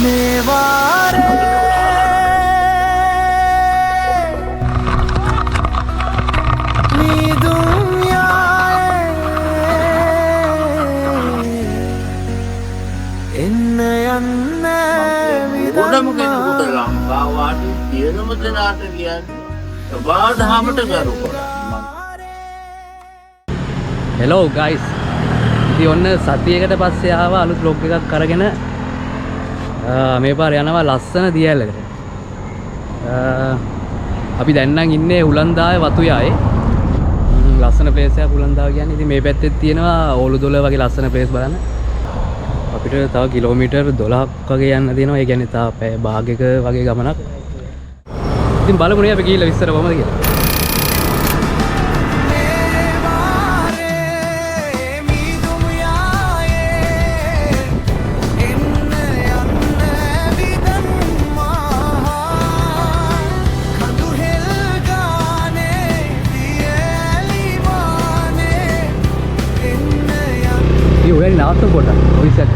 මේවාරේ මීදුම් යායේ එන්න යන්න ගොඩම කෙනෙකුට ලංකාවාට තියෙනම දෙනාට කියන්නේ බාධාමට ගරු කරනවා. හෙලෝ ගයිස්, ඉතින් ඔන්න සතියකට පස්සේ ආවා අලුත් vlog එකක් අරගෙන. මේ පාර යනවා ලස්සන දියැලකට. අපි දැන් නම් ඉන්නේ උලන්දාවේ වතුයායේ. ලස්සන ප්ලේස් එකක් උලන්දාව කියන්නේ. ඉතින් මේ පැත්තේ තියෙනවා ඕලුදොල වගේ ලස්සන ප්ලේස් බලන්න. අපිට තව කිලෝමීටර් 12ක් වගේ යන්න තියෙනවා. ඒ කියන්නේ තව පැය භාගයක වගේ ගමනක්. ඉතින් බලමු නේ අපි ගිහිල්ලා විස්තර කොහමද කියලා. නාවත්තු පොඩ්ඩක් ඔයිසක්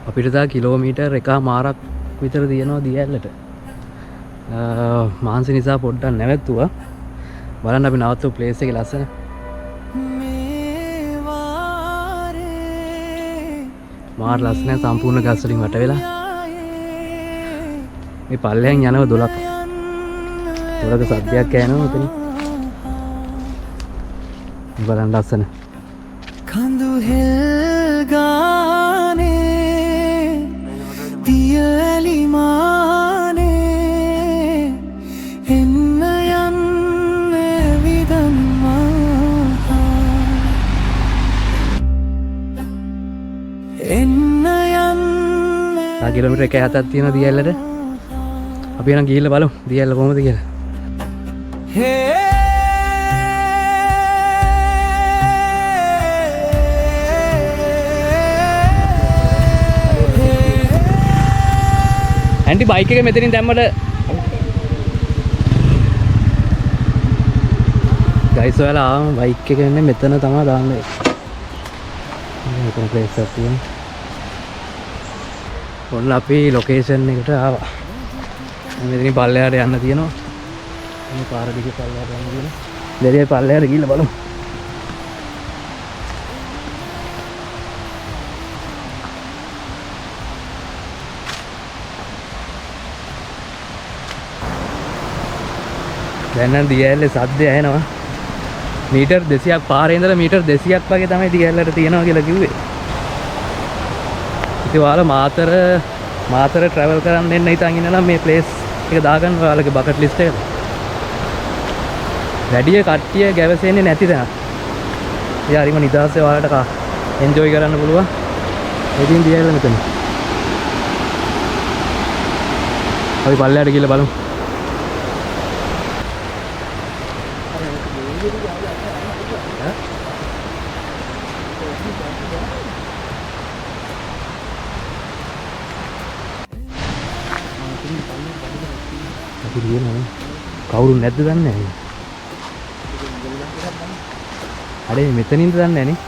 අපිට තා කිලෝමීටර් එකමාරක් විතර තියෙනවා දියැලට. මාන්සි නිසා පොඩ්ඩක් නැවැත්තුවා. බලන්න අපි නවත්තු ප්ලේස් එකේ ලස්සන. මාර ලස්සන සම්පූර්ණ ගස් වලින් වට වෙලා. මේ පල්ලෙන් යනවා 12ක්. 12ක සද්දයක් ඇහෙනවා මෙතන. බලන්න ලස්සන. කඳු හෙල් ගානේ දියලි මානේ එන්න යන්න විදම්මා එන්න යන්න කිලෝමීටර් 1.7ක් තියෙනවා දියැලට. අපි එහෙනම් ගිහිල්ලා බලමු දියැල කොහමද කියලා. ඇන්ටි බයික් එක මෙතනින් දැම්මට ගයිස් ඔයාලා ආවම බයික් එක එන්නේ මෙතන තමයි දාන්නේ. මෙතන ප්ලේස් එකක් තියෙනවා. ඔන්න අපි ලොකේෂන් එකට ආවා. මෙතනින් පල්ලෙහාට යන්න තියෙනවා. මේ පාර දිගේ පල්ලෙහාට යන්න තියෙනවා. දෙරියේ පල්ලෙහාට ගිහිල්ලා බලමු. දැන් නම් දියැලේ සද්දය ඇහෙනවා. මීටර් 200ක් පාරේ ඉඳලා මීටර් 200ක් වගේ තමයි දියැලට තියෙනවා කියලා කිව්වේ. ඉතින් ඔයාලා මාතර ට්‍රැවල් කරන්න එන්න හිතන් ඉන්නනම් මේ ප්ලේස් එක දාගන්න ඔයාලගේ බකට් ලිස්ට් එකට. වැඩි කට්ටිය ගැවසෙන්නේ නැති තැන. ඉතින් හරිම නිදහසේ ඔයාලට එන්ජොයි කරන්න පුළුවන්. ඉතින් දියැල මෙතන. අපි පල්ලෙහාට ගිහලා බලමු. කවුරු නැද්ද දන්නේ නැහැ. අර මෙතනින්ද දන්නේ නැහැ නේ.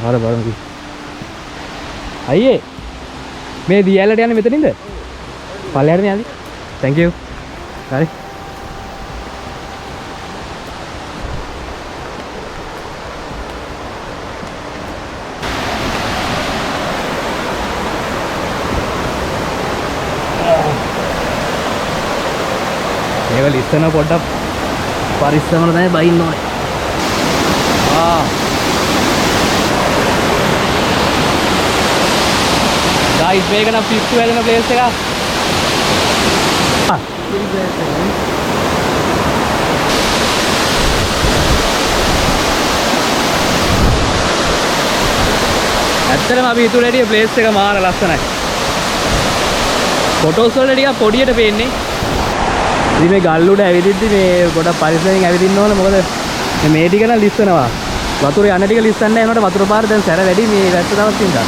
ආර බලමු. අයියේ මේ දියැලට යන්නේ මෙතනින්ද? පල්ලෙහාට යන්නේ. Thank you. හරි. මේක ලිස්සන පොඩ්ඩක් පරිස්සමන තමයි බයින්න ඕනේ. ගයිස් මේක නම් පිස්සු වැලෙන ප්ලේස් එකක්. ඇත්තටම අපි හිතුවේ වැඩි ප්ලේස් එක මාර ලස්සනයි. ෆොටෝස් වල ටිකක් පොඩියට පේන්නේ. ඉතින් මේ ගල් උඩ ඇවිදිද්දි මේ පොඩක් පරිස්සමෙන් ඇවිදින්න ඕනේ. මොකද මේ ටික නම් ලිස්සනවා. වතුර යන ටික ලිස්සන්නේ නැහැ. ඒනට වතුර පාර දැන් සැර වැඩි මේ වැස්ස දවස් තින්දා.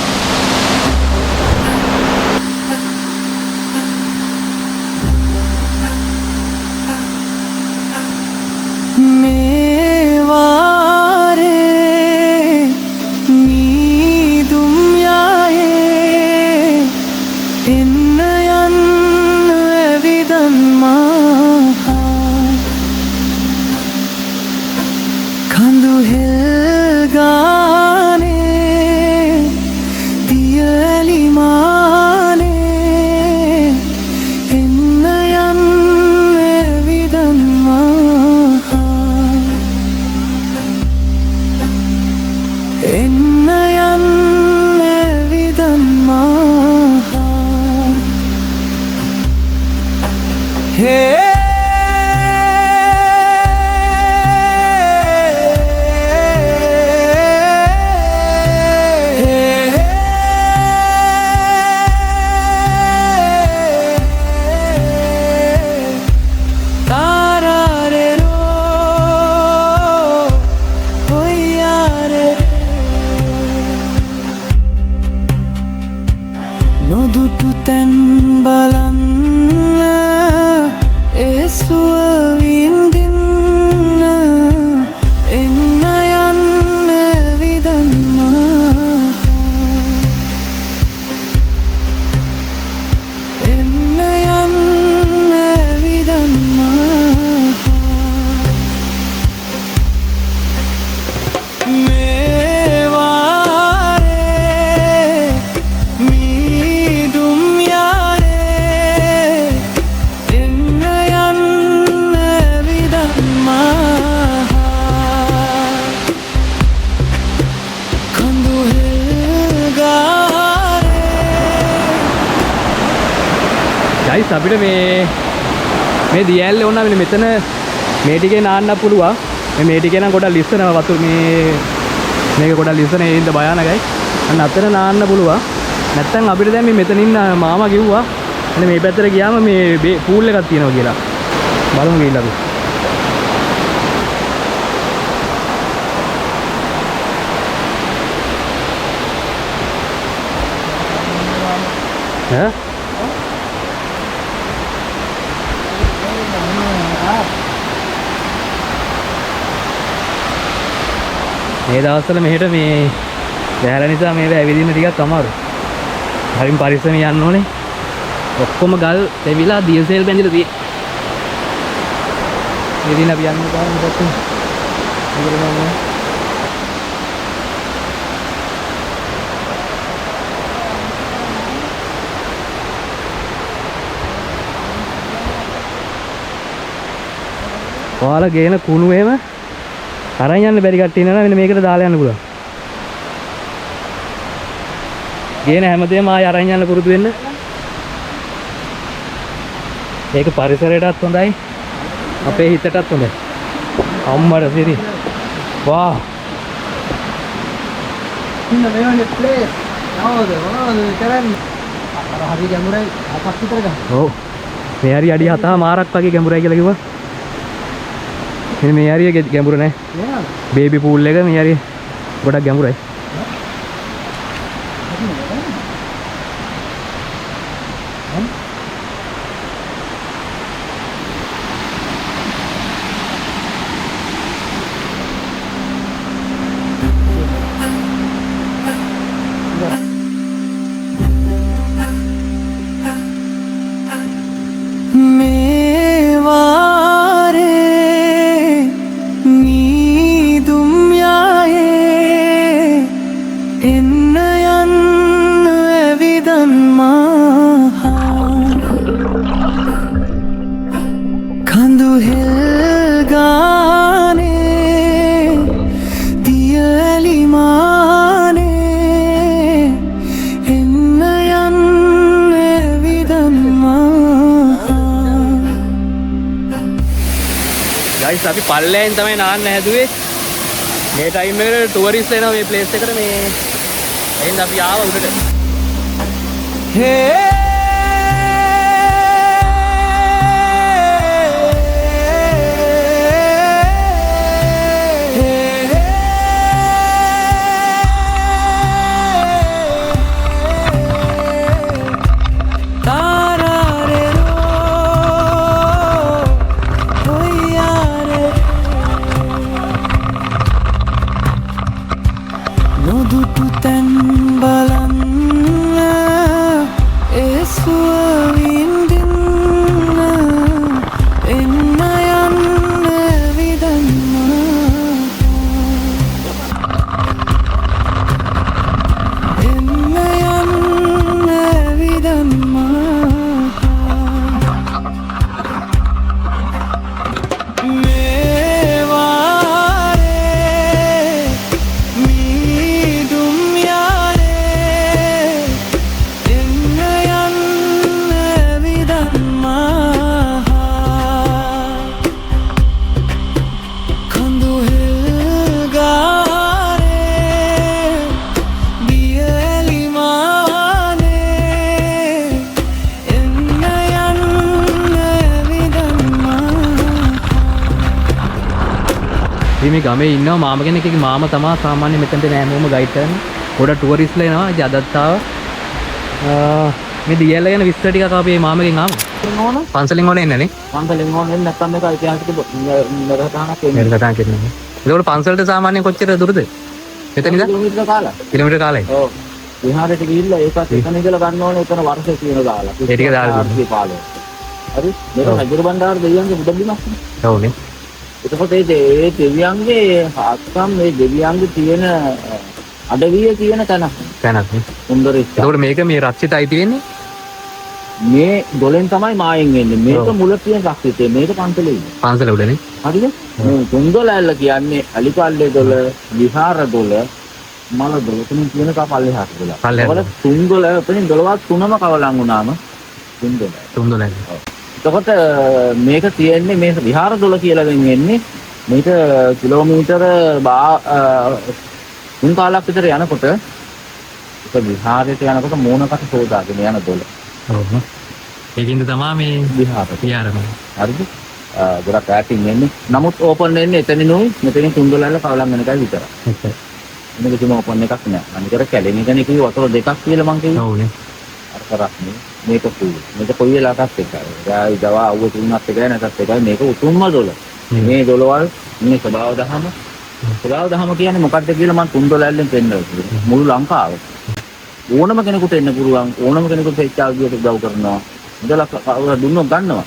තැන් බලන්න ඒ සුව විඳින්න එන්න යන්න විදන්නා එන්න යන්න විදන්නා මේ වාරේ මීදුම් යාරේ එන්න යන්න විදන්නා කඳු හෙල්ගාරේ ගයිස් අපිට මේ දියැල්ලේ ඕන වෙන මෙතන මේ ටිකේ නාන්න පුළුවන්. මේ ටිකේ නම් ගොඩක් ලිස්සනවා වතුර මේක ගොඩක් ලිස්සන ඒ ඉඳ භයානකයි. අන්න අතන නාන්න පුළුවන්. නැත්තම් අපිට දැන් මේ මෙතන ඉන්න මාමා කිව්වා එන්න මේ පැත්තට ගියාම මේ පූල් එකක් තියෙනවා කියලා. බලමු ගිහිල්ලා අපි. ඈ මේ දවස්වල මෙහෙට මේ බැහැර නිසා මේක ඇවිදින්න ටිකක් අමාරුයි. හරිම පරිස්සමෙන් යන්න ඕනේ. ඔක්කොම ගල් තෙවිලා දියසෙල් බැඳිලා තියෙන්නේ. ඉතින් අපි යන්න බෑ මොකක්ද? මේකට යන්න. ඔයාලා ගේන කුණු එහෙම අරන් යන්න බැරි කට්ටිය ඉන්නවා මෙන්න මේකට දාලා යන්න පුළුවන්. ගේන හැමදේම ආය අරන් යන්න පුරුදු වෙන්න. ඒක පරිසරයටත් හොඳයි. අපේ හිතටත් හොඳයි. අම්මර සිරි. වා. ඉන්න මේවනේ ප්ලේස් නවද මොනවද කරන්නේ අර හරි ගැඹුරයි අපස් විතර ගන්න. ඔව්. මේ හරි අඩි 7මාරක් වගේ ගැඹුරයි කියලා කිව්වා. මෙන්න මේ හරිය ගැඹුර නැහැ. නේද? බේබි පූල් එක මේ හරිය ගොඩක් ගැඹුරයි. මේ වාරේ මීදුම් යායේ එන්න යන්න ඇවිදන්මා කඳු හෙල්ගානේ දියලි මානේ එන්න යන්න ඇවිදන්මා ගයිස් අපි පල්ලෙන් තමයි නාන්න හැදුවේ. මේ ටයිම් එකට ටුවරිස්ට් එනවා මේ ප්ලේස් එකට මේ එහෙනම් අපි ආවා උඩට. Hey නොදුටු තැන් බලන්න ඒ සුව විඳින්න එන්න යන්න විදන්නා එන්න යන්න විදන්නා මේ වාරේ මීදුම් යාරේ එන්න යන්න විදන්මා කඳු හෙල්ගාරේ දියලි මානේ එන්න යන්න විදන්මා ඉතින් මේ ගමේ ඉන්නවා මාම කෙනෙක්. ඒකේ මාම තමයි සාමාන්‍ය මෙතනට නෑමෝම ගයිඩ් කරන්නේ. ගොඩ ටුවරිස්ට්ලා එනවා. ඉතින් අදත් ආවා. මේ DL ගැන විස්තර ටිකක් අපි මේ මාමගෙන් ආමු. ඕන පන්සලෙන් ඕනේ එන්නේ නේ. පන්සලෙන් ඕන එන්නේ නැත්නම් මේක ඓතිහාසික නරකතාවක් එන්නේ. මෙහෙට කතාවක් කියන්නේ. ඒකෝට පන්සලට සාමාන්‍යයෙන් කොච්චර දුරද? මෙතන ඉඳන් කිලෝමීටර කාලක්. කිලෝමීටර කාලයි. ඔව්. විහාරයට ගිහිල්ලා ඒකත් එතන ඉඳලා ගන්න ඕනේ එතන වර්ෂේ තියෙන දාලා. ඒ ටික දාලා පාලය. හරි. මේක රජුර බණ්ඩාර දෙවියන්ගේ මුදල්ලිමක් නේ. ඔව්නේ. එතකොට ඒ දෙවියන්ගේ ආත්ම මේ දෙවියන්ගේ තියෙන අඩවිය තියෙන තැනක්. තැනක් නේ. සුන්දරිස්ස. ඒකෝට මේක මේ රක්ෂිතයි තියෙන්නේ. මේ දොලෙන් තමයි මායෙන් එන්නේ. මේක මුල තියෙන රක්ෂිතේ. මේක පන්සලේ ඉන්නේ. පන්සල උඩනේ. හරිද? මේ තුන්දොලැල්ල කියන්නේ අලිපල්ලේ දොල, විහාර දොල, මල දොල. තුන කියන කපල්ලේ හත් දොල. ඒවල තුන්දොල එතනින් දොලවත් තුනම කවලම් වුණාම තුන්දොල. තුන්දොල. එතකොට මේක තියෙන්නේ මේ විහාර දොල කියලා වෙන්නේ මේක කිලෝමීටර 3 කාලක් විතර යනකොට ඒක විහාරයට යනකොට මෝනකට සෝදාගෙන යන දොල. ඔව්. ඒකින්ද තමයි මේ විහාරම. හරිද? ගොඩක් ඈතින් එන්නේ. නමුත් ඕපන් වෙන්නේ එතනිනුයි මෙතනින් තුන්දොලල්ල කවලම් වෙන එකයි විතරයි. එච්චරයි. මේක කිසිම ඕපන් එකක් නෑ. අනිතර කැලේ එකනේ කිව්ව වතුර දෙකක් කියලා මං කිව්වේ. ඔව්නේ. අර කරන්නේ මේක කුයි. මේක කොයි වෙලාවකත් එකයි. ගායි දවා අවුව තුනක් එකයි නැත්ත් එකයි මේක උතුම්ම දොල. මේ දොලවල් මේ ස්වභාව දහම කියන්නේ මොකක්ද කියලා මම තුන්දොලැල්ලෙන් පෙන්නනවා. මුළු ලංකාව. ඕනම කෙනෙකුට එන්න පුළුවන්. ඕනම කෙනෙකුට HRDට උදව් කරනවා. මුදලක් දුන්නොත් ගන්නවා.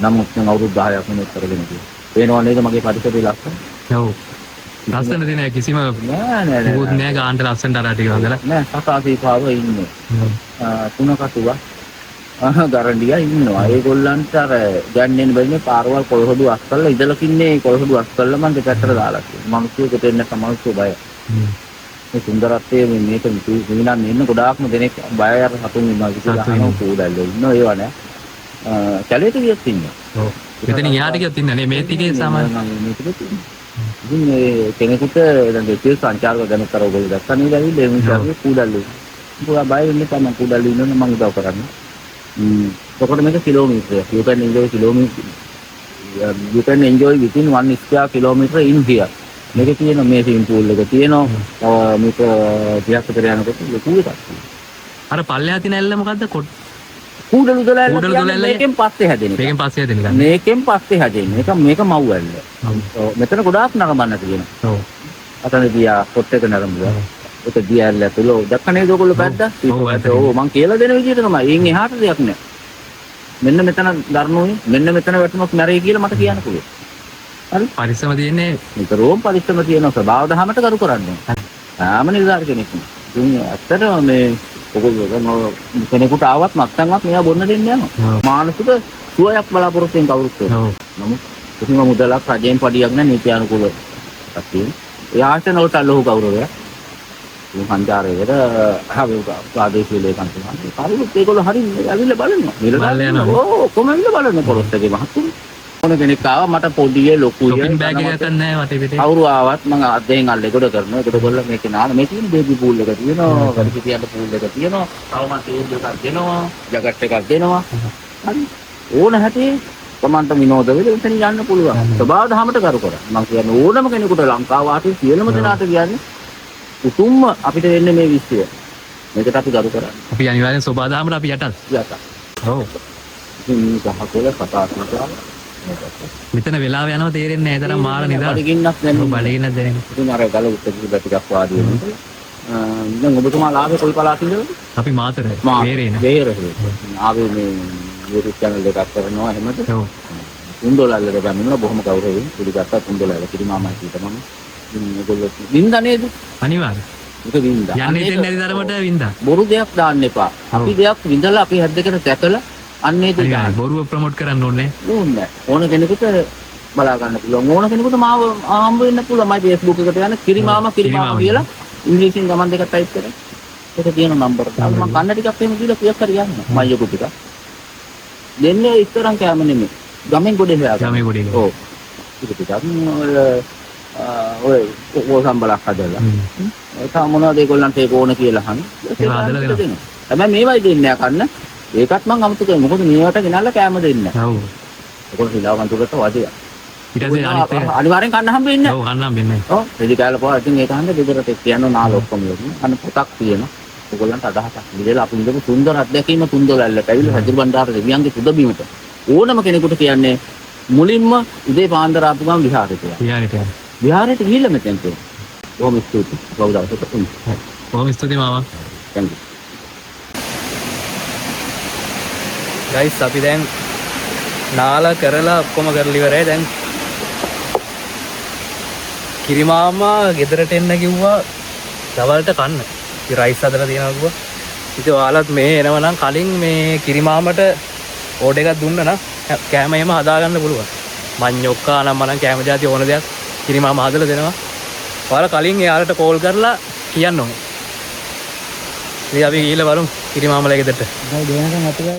නමුත් මම අවුරුදු 10ක් මෙතන කරගෙන ඉන්නේ. පේනවා නේද මගේ පරිසරයේ ලක්ෂණ? ඔව්. ලස්සන දෙන කිසිම නෑ මොකුත් නෑ ගාන්ට ලස්සනට අර ටික හොඳලා. නෑ සකාසීපාව ඉන්නේ. තුන කටුව ගරන්ඩියා ඉන්නවා. ඒගොල්ලන්ට අර ගන්නේ බැන්නේ පාරවල් කොළහොඩු අස් කරලා ඉදලකින්නේ කොළහොඩු අස් කරලා මම දෙපැත්තට දාලා තියෙනවා. මිනිස්සුන්ට එන්න සමහරවිට බය. මේ සුන්දරත්වයේ මේක විඳින්න ඉන්න ගොඩාක්ම දෙනෙක් බය අර හතුන් ඉන්නවා කියලා අහනවා කෝඩල්ල ඉන්නවා ඒව නෑ. කැලේට ගියත් ඉන්නවා. ඔව්. මෙතන එහාට ගියත් ඉන්න නේ මේ ටිකේ සාමාන්‍ය. ඉතින් මේ කෙනෙකුට දැන් දෙවියන් සංචාරක දැනුත් අර ඔයගොල්ලෝ දැක්කා නේද ඇවිල්ලා ඒ මිනිස්සුගේ කෝඩල්ල. පුරා බය වෙන්නේ තමයි කෝඩල්ල ඉන්නවනේ මම උදව් කරන්නේ. එතකොට මේක කිලෝමීටරයක්. You can enjoy within 1 square kilometer in here. මේක තියෙන මේ ස්විමින් pool එක තියෙනවා. මේක 30ක් විතර යනකොට ලොකු එකක්. අර පල්ලෙහා තියෙන ඇල්ල මොකද්ද? කූඩලු දොලැල්ල මේකෙන් පස්සේ හැදෙන එක. මේකෙන් පස්සේ හැදෙන එක. මේකෙන් පස්සේ හැදෙන එක. මේක මව් ඇල්ල. මෙතන ගොඩාක් නරඹන්න තියෙනවා. ඔව්. අතන දියා පොට් එක නරඹුවා. ඒක දියා ඇල්ල ඇතුළ දැක්ක නේද ඔයගොල්ලෝ පැද්දා? ඔව් මං කියලා දෙන විදිහට තමයි. එයින් එහාට දෙයක් නෑ. මෙන්න මෙතන දරණුයි මෙන්න මෙතන වැටුනොත් මැරෙයි කියලා මට කියන්න පුළුවන්. හරි? පරිස්සම තියෙන්නේ නිතරම පරිස්සම තියෙන ස්වභාව දහමට කරු කරන්නේ. ආම නිර්ධාර කෙනෙක්. ඉතින් ඇත්තටම මේ ඔයගොල්ලෝ කෙනෙකුට ආවත් නැත්නම්වත් මෙයා බොන්න දෙන්නේ යනවා. මානසික සුවයක් බලාපොරොත්තු වෙන කවුරුත් වෙනවා. නමුත් කිසිම මුදලක් රජයෙන් පඩියක් නැහැ නීති අනුකූල. ඇත්තටම ඒ ආයතන වලට අල්ලහු ගෞරවය. මේ සංචාරයේද ප්‍රාදේශීය ලේකම් තුමා. කාරියුත් ඒගොල්ලෝ හරිය ඇවිල්ලා බලනවා. බලනවා. ඔව් කොහොමද බලන්නේ පොරොත් එකේ මහත්තුනේ. ඕන කෙනෙක් ආවා මට පොඩියේ ලොකුයේ shopping bag එකක් නැහැ වටේ පිටේ. කවුරු ආවත් මම අතෙන් අල්ල එකට කරනවා. එකට කරලා මේකේ නාන මේ තියෙන බේබි පූල් එක තියෙනවා. වැඩි තියන්න පූල් එක තියෙනවා. තවම තේල් එකක් දෙනවා. ජැකට් එකක් දෙනවා. හරි. ඕන හැටි තමන්ට විනෝද වෙලා එතන යන්න පුළුවන්. ස්වභාව දහමට කරු කරා. මම කියන්නේ ඕනම කෙනෙකුට ලංකාව වාසී සියලුම දෙනාට කියන්නේ උතුම්ම අපිට වෙන්නේ මේ විශ්වය. මේකට අපි කරු කරන්නේ. අපි අනිවාර්යෙන් ස්වභාව දහමට අපි යටත්. යටත්. ඔව්. ඉතින් මේ ගහකොළ කතා කරනවා. මෙතන වෙලාව යනවා තේරෙන්නේ නැහැ. තරම් මාර නිදා. බඩගින්නක් දැනෙන්නේ. බඩගින්නක් දැනෙන්නේ. ඉතින් අර ගල උත්තර ටිකක් වාඩි වෙනවා. දැන් ඔබතුමා ආවේ කොයි පළාතින්ද? අපි මාතර වේරේන. වේරේ. ආවේ මේ YouTube channel එකක් කරනවා එහෙමද? ඔව්. තුන්දොලල්ලට ගන්නවා බොහොම ගෞරවයෙන් පිළිගත්තා තුන්දොලල්ල කිරිමාමයි කීත මම. ඉතින් ඒගොල්ලෝ වින්දා නේද? අනිවාර්යෙන්. ඒක වින්දා. යන්නේ දෙන්නේ නැති තරමට වින්දා. බොරු දෙයක් දාන්න එපා. අපි දෙයක් විඳලා අපි හැද්දකට දැකලා අන්නේ දෙයක්. බොරුව ප්‍රොමෝට් කරන්න ඕනේ. ඕනේ. ඕන කෙනෙකුට බලා ගන්න පුළුවන්. ඕන කෙනෙකුට මාව හම්බ වෙන්න පුළුවන්. මයි Facebook එකට යන කිරිමාම කියලා ඉංග්‍රීසියෙන් ගමන් දෙකක් ටයිප් කරලා. ඒක තියෙන නම්බර. මම කන්න ටිකක් එහෙම දීලා ක්ලියර් කර යන්න. මයි යකු ටික. දෙන්නේ ඉස්තරම් කැම නෙමෙයි. ගමෙන් ගොඩේ හොයාගන්න. ගමෙන් ගොඩේ. ඔව්. ඒක ටිකක් ඔය සම්බලක් හදලා. ඒක මොනවද ඒගොල්ලන්ට ඒක ඕන කියලා අහන්නේ. ඒක හදලා දෙනවා. හැබැයි මේවයි දෙන්නේ නැහැ කන්න. ඒකත් මම අමතක කරා. මොකද මේවට ගෙනල්ලා කැම දෙන්නේ නැහැ. ඔව්. ඒකෝ හිලාවන්තුකට වදියා. ඊට පස්සේ අනිවාර්යෙන් කන්න හම්බෙන්නේ නැහැ. ඔව් කන්න හම්බෙන්නේ නැහැ. ඔව්. රෙදි කාලා පොවා ඉතින් ඒක හන්ද ගෙදරට කියනවා නාල ඔක්කොම යන්නේ. අන්න පොතක් තියෙනවා. ඔයගොල්ලන්ට අදහසක් විදිහට අපි ඉඳපු සුන්දර අත්දැකීම තුන්දොලල්ලට ඇවිල්ලා රජු බණ්ඩාර දෙවියන්ගේ පුදබිමට ඕනම කෙනෙකුට කියන්නේ මුලින්ම උදේ පාන්දර ආපු ගමන් විහාරයට යන්න. විහාරයට ගිහිල්ලා මෙතෙන් තියෙනවා. බොහොම ස්තුතියි. ගෞරවයට උන්. බොහොම ස්තුතියි මාමා. thank you. ගයිස් අපි දැන් නාලා කරලා ඔක්කොම කරලා ඉවරයි. දැන් කිරිමාමා ගෙදරට එන්න කිව්වා දවල්ට කන්න. ඉතින් රයිස් හදලා තියනවා කිව්වා. ඉතින් ඔයාලත් මේ එනවනම් කලින් මේ කිරිමාමට ඕඩර් එකක් දුන්නා නම් කෑම එහෙම හදාගන්න පුළුවන්. මඤ්ඤොක්කා නම් මනම් කෑම જાති ඕන දෙයක් කිරිමාමා හදලා දෙනවා. ඔයාලා කලින් එයාලට කෝල් කරලා කියන්න ඕනේ. ඉතින් අපි ගිහලා බලමු කිරිමාමලා ගෙදරට. දැන් දෙනකන් අතේ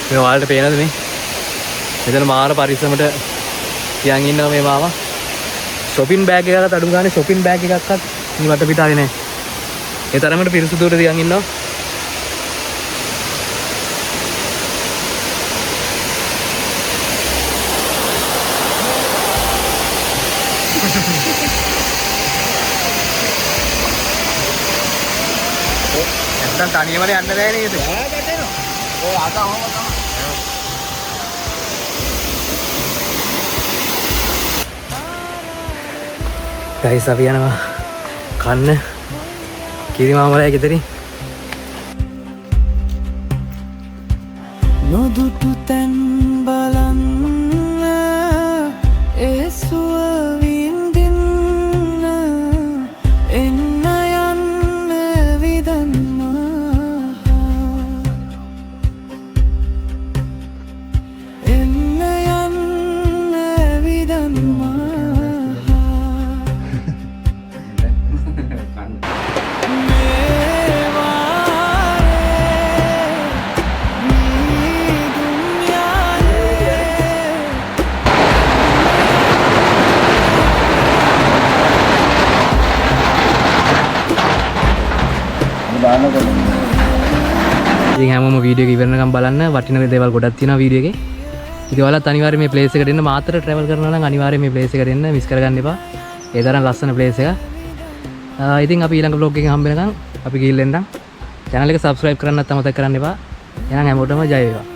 මේ ඔයාලට පේනද මේ? මෙතන මාර පරිස්සමට තියන් ඉන්නවා මේ මාමා. shopping bag එකකට අඩු ගානේ shopping bag එකක්වත් මේ වට පිටාවේ නැහැ. ඒ තරමට පිරිසුදුවට තියන් ඉන්නවා. නැත්තම් තනියමනේ යන්න බෑ නේද? ඔය අද අවම තමයි. ගයිස් අපි යනවා කන්න කිරිමාමලා ගෙදරින්. නොදුටු තැන් බලන්න ඒ සුව විඳින්න එන්න යන්න විදන්නා එන්න යන්න විදන්නා ඉතින් හැමෝම වීඩියෝ එක ඉවරනකම් බලන්න වටින දේවල් ගොඩක් තියෙනවා වීඩියෝ එකේ. ඉතින් ඔයාලත් අනිවාර්යයෙන් මේ ප්ලේස් එකට එන්න මාතර ට්‍රැවල් කරනවා නම් අනිවාර්යයෙන් මේ ප්ලේස් එකට එන්න මිස් කරගන්න එපා. ඒ තරම් ලස්සන ප්ලේස් එකක්. ඉතින් අපි ඊළඟ vlog එකෙන් හම්බ වෙනකම් අපි ගිහින් එන්නම්. channel එක subscribe කරන්නත් අමතක කරන්න එපා. එහෙනම් හැමෝටම ජය වේවා.